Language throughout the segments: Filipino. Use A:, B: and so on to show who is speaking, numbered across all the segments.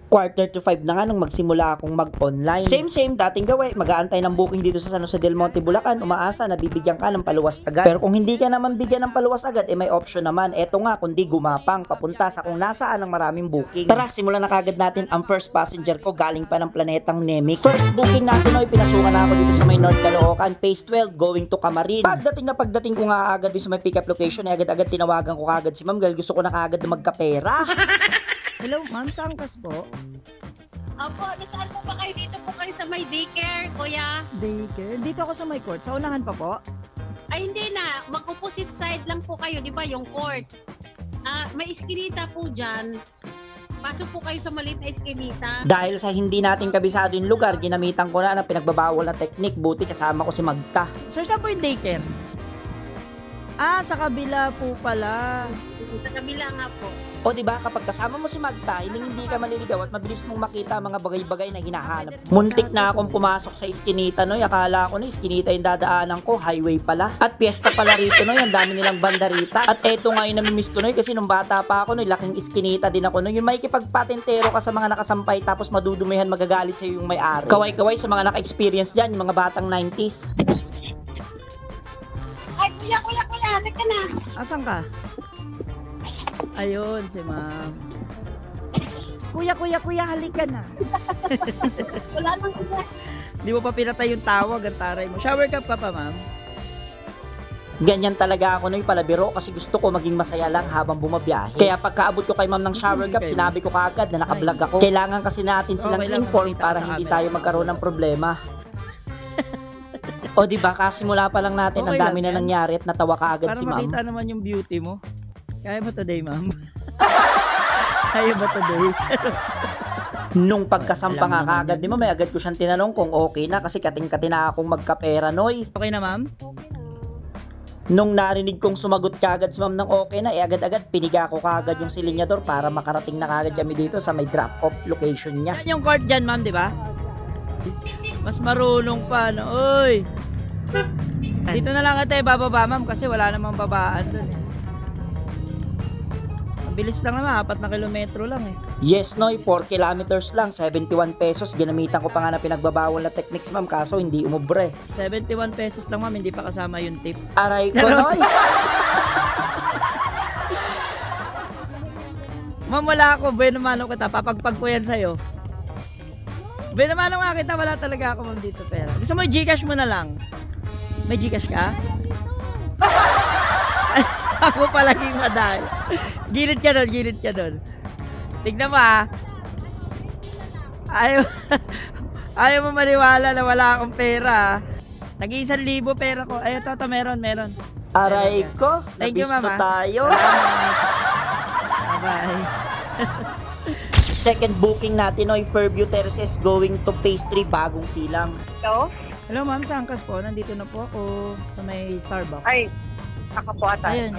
A: Quarter to 5 na nga nung magsimula akong mag-online. Same dating gawe, mag-aantay ng booking dito sa San Jose del Monte, Bulacan, umaasa na bibigyan ka ng paluwas agad. Pero kung hindi ka naman bigyan ng paluwas agad, may option naman. Eto nga, kundi gumapang papunta sa kung nasaan ang maraming booking. Tara, simulan na kagad natin ang first passenger ko galing pa ng planetang Nemic. First booking natin ay pinasukan na ako dito sa may North Caloocan, phase 12, going to Camarin. Pagdating ko nga agad din sa may pick-up location, agad-agad tinawagan ko agad si ma'am, gusto ko na kagad na magkapera.
B: Hello, ma'am. Saan kas po?
C: Opo, nasaan po ba kayo? Dito po kayo sa may daycare, kuya?
B: Daycare? Dito ako sa may court. Sa unahan pa po?
C: Ay, hindi na. Mag-opposite side lang po kayo, di ba? Yung court. May iskinita po dyan. Pasok po kayo sa maliit na iskinita.
A: Dahil sa hindi natin kabisado yung lugar, ginamitan ko na ng pinagbabawal na technique. Buti kasama ko si Magta.
B: Sir, saan po yung daycare? Sa kabila po pala.
C: Sa kabila nga po.
A: O diba, kapag kasama mo si Magta, hindi ka maliligaw at mabilis mong makita mga bagay-bagay na hinahanap. Muntik na akong pumasok sa iskinita, no? Akala ko na iskinita yung dadaanan ko, highway pala. At piyesta pala rito, no? Ang dami nilang bandaritas. At eto nga yung namimiss ko, no? Kasi nung bata pa ako, no? Laking iskinita din ako, no? Yung may kipagpatentero ka sa mga nakasampay tapos madudumihan, magagalit sa'yo yung may-ari. Kaway-kaway sa mga naka-experience dyan, yung mga batang 90s.
C: Ay, kuya, halika ka na.
B: Asan ka? Ayun, si ma'am. Kuya, halika na.
C: Wala nang kuya.
B: Di mo pa pinatay yung tawag, ang taray mo. Shower cup ka pa, ma'am?
A: Ganyan talaga ako noy palabiro kasi gusto ko maging masaya lang habang bumabiyahe. Kaya pagkaabot ko kay ma'am ng shower cup, sinabi ko kaagad na naka-vlog ako. Kailangan kasi natin silang inform para hindi tayo magkaroon ng problema. O diba, kasimula pa lang natin, ang dami na nangyari at natawa kaagad si ma'am.
B: Para makita naman yung beauty mo. Kaya ba today, ma'am? Kaya ba today?
A: Nung pagkasampa nga kaagad ni ma'am, may agad ko siyang tinanong kung okay na kasi kating-kati na akong magkapera, noy.
B: Okay na, ma'am?
A: Nung narinig kong sumagot kaagad si ma'am ng okay na, agad-agad piniga ko kaagad yung silinyador para makarating na kaagad kami dito sa may drop-off location niya.
B: Yung court dyan, ma'am, di ba? Mas marunong pa, no? Uy! Dito na lang ito bababa, ma'am, kasi wala namang babaan dun eh. Bilis lang naman, 4 na kilometro lang eh.
A: Yes, noy, 4 kilometers lang, 71 pesos. Ginamitan ko pa nga na pinagbabawal na techniques, ma'am, kaso hindi umubre.
B: 71 pesos lang, ma'am, hindi pa kasama yung tip.
A: Aray ko, noy!
B: Ma'am, wala ako, bueno mano kita, papagpag ko yan sa'yo. Bueno mano nga kita, wala talaga ako, ma'am, dito pera. Gusto mo, Gcash mo na lang? May Gcash ka? Ako palaging madal. Gilid ka doon. Tignan mo ayaw mo maniwala na wala akong pera. Nag-1,000 pera ko. Ay, ito, meron.
A: Aray ko,
B: Thank you,
A: nabisto
B: mama.
A: tayo.
B: Bye-bye.
A: Second booking natin, noy, Fairview Terraces going to phase 3, bagong silang.
C: Hello?
B: Hello, ma'am, sa angkas po. Nandito na po ako sa may Starbucks.
C: Ay, ako po ata.
B: Ayun.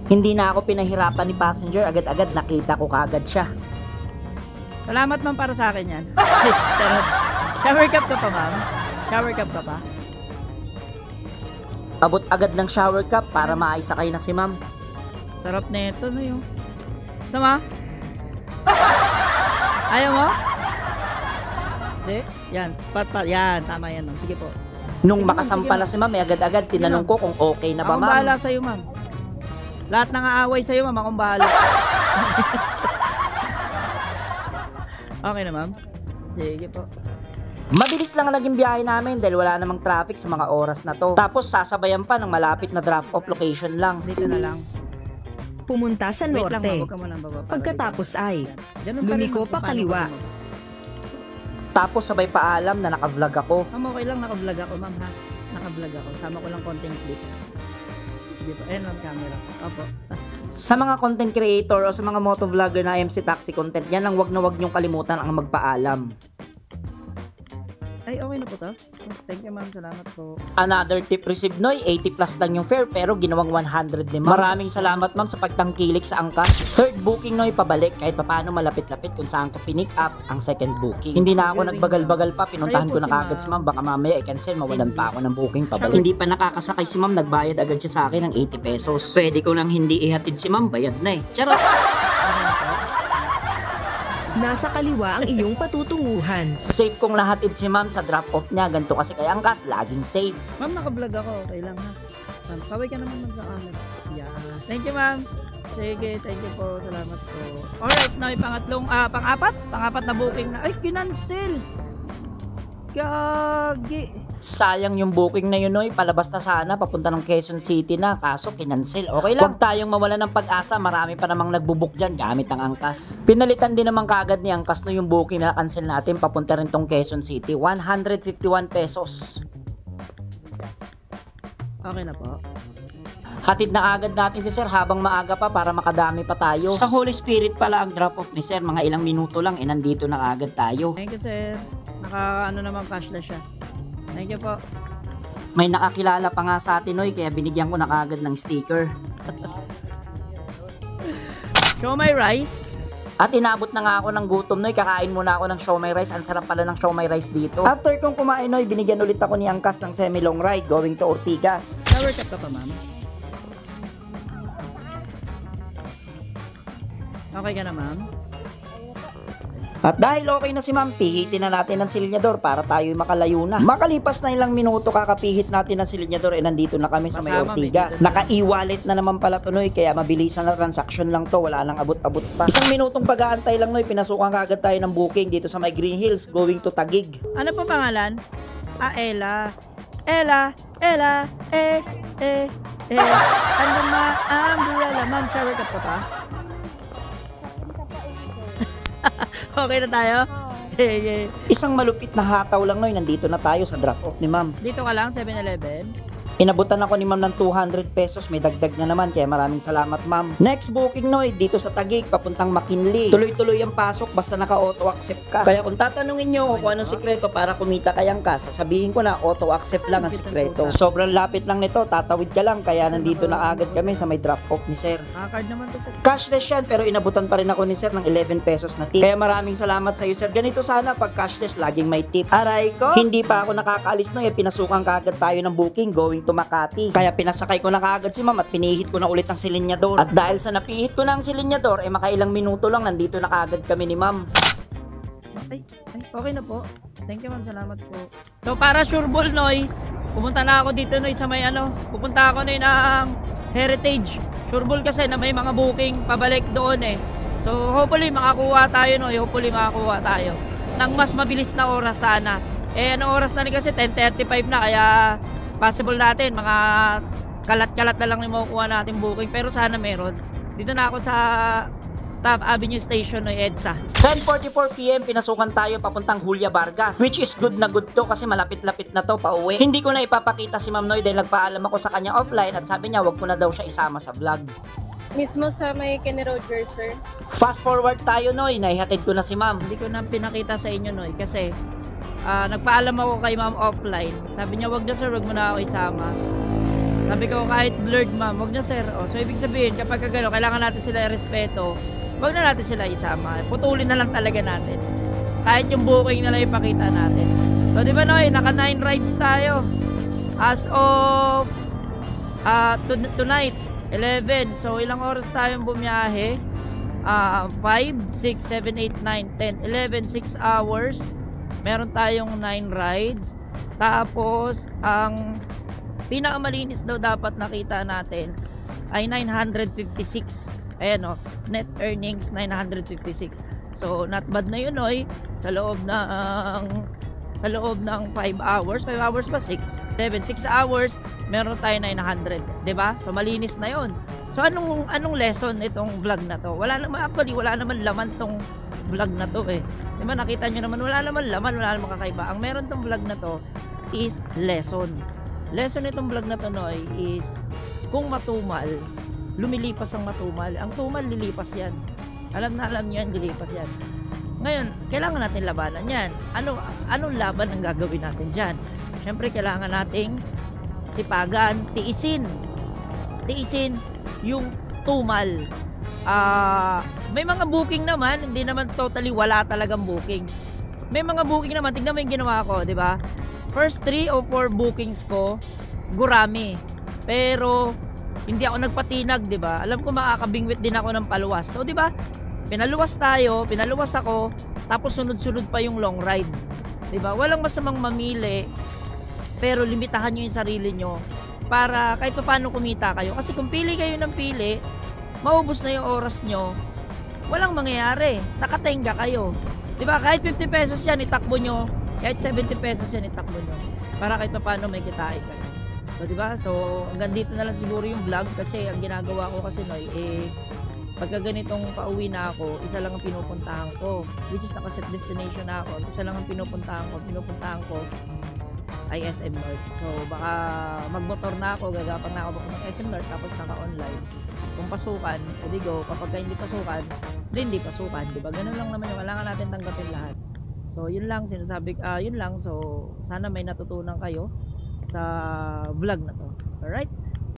A: Hindi na ako pinahirapan ni passenger, agad-agad nakita ko kaagad siya.
B: Salamat, ma'am, para sa akin yan. Charot. Shower cup ka pa, ma'am? Shower cup ka pa?
A: Abot agad ng shower cup para maisakay na si ma'am.
B: Sarap na ito, no yung. Sama? Ayaw mo? Hindi? Yan. Yan. Tama yan, ma'am. Sige po.
A: Nung
B: Sige,
A: makasampa
B: ma'am,
A: na si ma'am, agad-agad tinanong ko kung okay na ba,
B: Akong
A: ma'am.
B: bahala sa'yo, ma'am. Lahat ng aaway sa'yo, ma'am. Akong bahala. Okay na, ma'am? Sige po.
A: Mabilis lang ang naging biyahe namin dahil wala namang traffic sa mga oras na to. Tapos sasabayan pa ng malapit na drop-off location lang.
B: Dito na lang.
D: Pumunta sa
B: Wait lang, ma'am.
D: norte.
B: Huwag ka muna baba.
D: Pagkatapos ay
B: Ganun pa rin,
D: lumiko
B: ma'am,
D: pa
B: kung paano
D: kaliwa.
B: ka bumaba.
A: Tapos sabay paalam na naka-vlog ako.
B: Ma'am, okay lang. Naka-vlog ako, ma'am, ha? Naka-vlog ako. Sama ko lang konting clip. Sige po. Ayan, ma'am, camera. Opo.
A: Sa mga content creator o sa mga motovlogger na MC Taxi content, yan ang wag na wag niyong kalimutan ang magpaalam.
B: Ay, okay na po to. Thank you, ma'am. Salamat po.
A: Another tip received, noy, 80 plus lang yung fare pero ginawang 100 ni ma'am. Maraming salamat, ma'am, sa pagtangkilik sa angkas. Third booking, noy, pabalik kahit papaano malapit-lapit kung saan ko pinick up ang second booking. Hindi na ako nagbagal-bagal pa, pinuntahan ko na kagad si ma'am, baka mamaya i-cancel, mawalan pa ako ng booking pabalik. Hindi pa nakakasakay si ma'am, nagbayad agad siya sa akin ng 80 pesos. Pwede ko nang hindi ihatid si ma'am, bayad na eh. Charot!
D: Nasa kaliwa ang iyong patutunguhan.
A: Safe kong lahatid si ma'am sa drop-off niya. Ganito kasi kay Angkas, laging safe.
B: Ma'am, naka-vlog ako. Okay lang ha. Ma'am, kaway ka naman ma'am sa camera. Yeah. Thank you ma'am. Sige, thank you po. Salamat po. Alright, now yung pang-apat na booking na. Ay, kinancel. Gagi.
A: Sayang yung booking na yun, oy. Palabas na sana, papunta ng Quezon City na, kaso kinancel. Okay lang. Huwag tayong mawala ng pag-asa, marami pa namang nagbubook dyan gamit ang Angkas. Pinalitan din naman kagad ni Angkas no yung booking na cancel natin, papunta rin tong Quezon City. 151 pesos.
B: Okay na po.
A: Hatid na agad natin si Sir habang maaga pa para makadami pa tayo. Sa Holy Spirit pala ang drop-off ni Sir, mga ilang minuto lang, nandito na agad tayo.
B: Thank you sir. Naka-ano naman cashless siya. Thank you po.
A: May nakakilala pa nga sa atin, oy, kaya binigyan ko na agad ng sticker.
B: Show my rice.
A: At inabot na nga ako ng gutom, noy. Kakain muna ako ng siomai rice. Ang sarap pala ng siomai rice dito. After kong kumain, noy, binigyan ulit ako ni Angkas ng semi-long ride going to Ortigas.
B: Shower cap ka pa ma'am. Okay ka na ma'am?
A: At dahil okay na si ma'am, pihitin na natin ng silinyador para tayo makalayo na. Makalipas na ilang minuto kakapihit natin ng silinyador, nandito na kami sa may
B: Masama,
A: Ortigas. Naka-e-wallet na naman pala to, noy, kaya mabilisan na transaction lang to, wala nang abot-abot pa. Isang minutong pag-aantay lang, noy, pinasukan kaagad tayo ng booking dito sa may Green Hills going to Taguig.
B: Ano po pangalan? Ella. Ano ma ang umbrella? Ma'am, shower cap ka pa? Okay na tayo? Sige.
A: Isang malupit na hataw lang, noy, nandito na tayo sa drop-off ni ma'am.
B: Dito ka lang, 7-Eleven.
A: Inabutan ako ni ma'am ng 200 pesos, may dagdag na naman, kaya maraming salamat ma'am. Next booking, noy, dito sa Taguig, papuntang McKinley. Tuloy-tuloy ang pasok, basta naka-auto accept ka. Kaya kung tatanungin nyo kung anong sikreto para kumita kay Angkas, sasabihin ko na auto accept lang ang sikreto. Sobrang lapit lang nito, tatawid ka lang, kaya nandito na agad kami sa may drop-off ni sir.
B: Card naman to sir.
A: Cashless yan, pero inabutan pa rin ako ni sir ng 11 pesos na tip. Kaya maraming salamat sa iyo sir. Ganito sana pag cashless, laging may tip. Aray ko, hindi pa ako nakakaalis, no, pinasukan kaagad tayo ng booking going to Makati. Kaya pinasakay ko na kaagad si ma'am at pinihit ko na ulit ang silinyador. At dahil sa napihit ko na ang silinyador, makailang minuto lang nandito na kaagad kami ni ma'am.
B: Ay, okay na po. Thank you ma'am, salamat po. So para sure ball, Noy, pumunta na ako dito, Noy, sa may pupunta ako, Noy, ng Heritage. Sure ball kasi na may mga booking pabalik doon eh. So hopefully makakuha tayo, Noy, makakuha tayo ng mas mabilis na oras sana. Anong oras na rin kasi 10:35 na, kaya possible natin mga kalat-kalat na lang yung makukuha natin booking, pero sana meron. Dito na ako sa Top Avenue Station ng EDSA.
A: 10:44 PM pinasukan tayo papuntang Julia Vargas, which is good na good to kasi malapit-lapit na to pauwi. Hindi ko na ipapakita si Ma'am Noy dahil nagpaalam ako sa kanya offline at sabi niya wag ko na daw siya isama sa vlog.
E: Mismo sa may Kenny Rogers, sir.
A: Fast forward tayo, Noy, naihatid ko na si Ma'am.
B: Hindi ko na pinakita sa inyo, Noy, kasi nagpaalam ako kay Ma'am offline. Sabi niya, wag na sir, wag mo na ako isama. Sabi ko, kahit blurred Ma'am, wag na sir. So ibig sabihin, kapag kagano, kailangan natin sila respeto, wag na natin sila isama. Putulin na lang talaga natin. Kahit yung booking na lang ipakita natin. So di ba, Noy, naka 9 rides tayo. As of tonight, 11. So ilang oras tayong bumiyahe? 5, 6, 7, 8, 9, 10, 11, 6 hours. Meron tayong 9 rides. Tapos ang pinakamalinis daw dapat nakita natin ay 956. Ayan, net earnings 956. So not bad na yun, Noy, sa loob ng 5 hours. 5 hours ba? 6 hours, meron tayo 900, 'di ba? So malinis na 'yon. So anong lesson itong vlog na to? Wala naman laman tong vlog na to eh. 'Di ba, nakita niyo naman wala naman laman, wala naman kakaiba. Ang meron tong vlog na to is lesson. Lesson nitong vlog na to, Noy, is kung matumal, lumilipas ang matumal. Ang tumal lilipas 'yan. Alam niyo yan, lilipas 'yan. Ngayon, kailangan natin labanan yan. Anong laban ang gagawin natin dyan? Siyempre, kailangan nating sipagan, tiisin yung tumal. May mga booking naman, hindi naman totally wala talagang booking. May mga booking naman, tignan mo yung ginawa ko, di ba? First 3 o 4 bookings ko, gurami. Pero, hindi ako nagpatinag, di ba? Alam ko makakabingwit din ako ng paluwas. So, di ba? pinaluwas tayo, pinaluwas ako, tapos sunod-sunod pa yung long ride. 'Di ba? Walang masamang mamili, pero limitahan nyo yung sarili nyo para kahit paano kumita kayo. Kasi kung pili kayo ng pili, maubos na yung oras nyo, walang mangyayari. Nakatenga kayo. 'Di ba? Kahit 50 pesos yan, itakbo nyo. Kahit 70 pesos yan, itakbo nyo. Para kahit paano may kitain kayo. So, 'di ba? So, hanggang dito na lang siguro yung vlog kasi ang ginagawa ko kasi Noy, pagka ganitong pauwi na ako, isa lang ang pinupuntahan ko, which is naka-set destination na ako. Isa lang ang pinupuntahan ko ay SM North. So, baka magmotor na ako, gagapang na ako ng SM North, tapos naka-online. Kung pasukan, edi go. Kapag hindi pasukan, hindi pasukan. Diba? Ganun lang naman yung kailangan natin tanggapin lahat. So, yun lang, sinasabi, yun lang. So, sana may natutunan kayo sa vlog na to. Alright?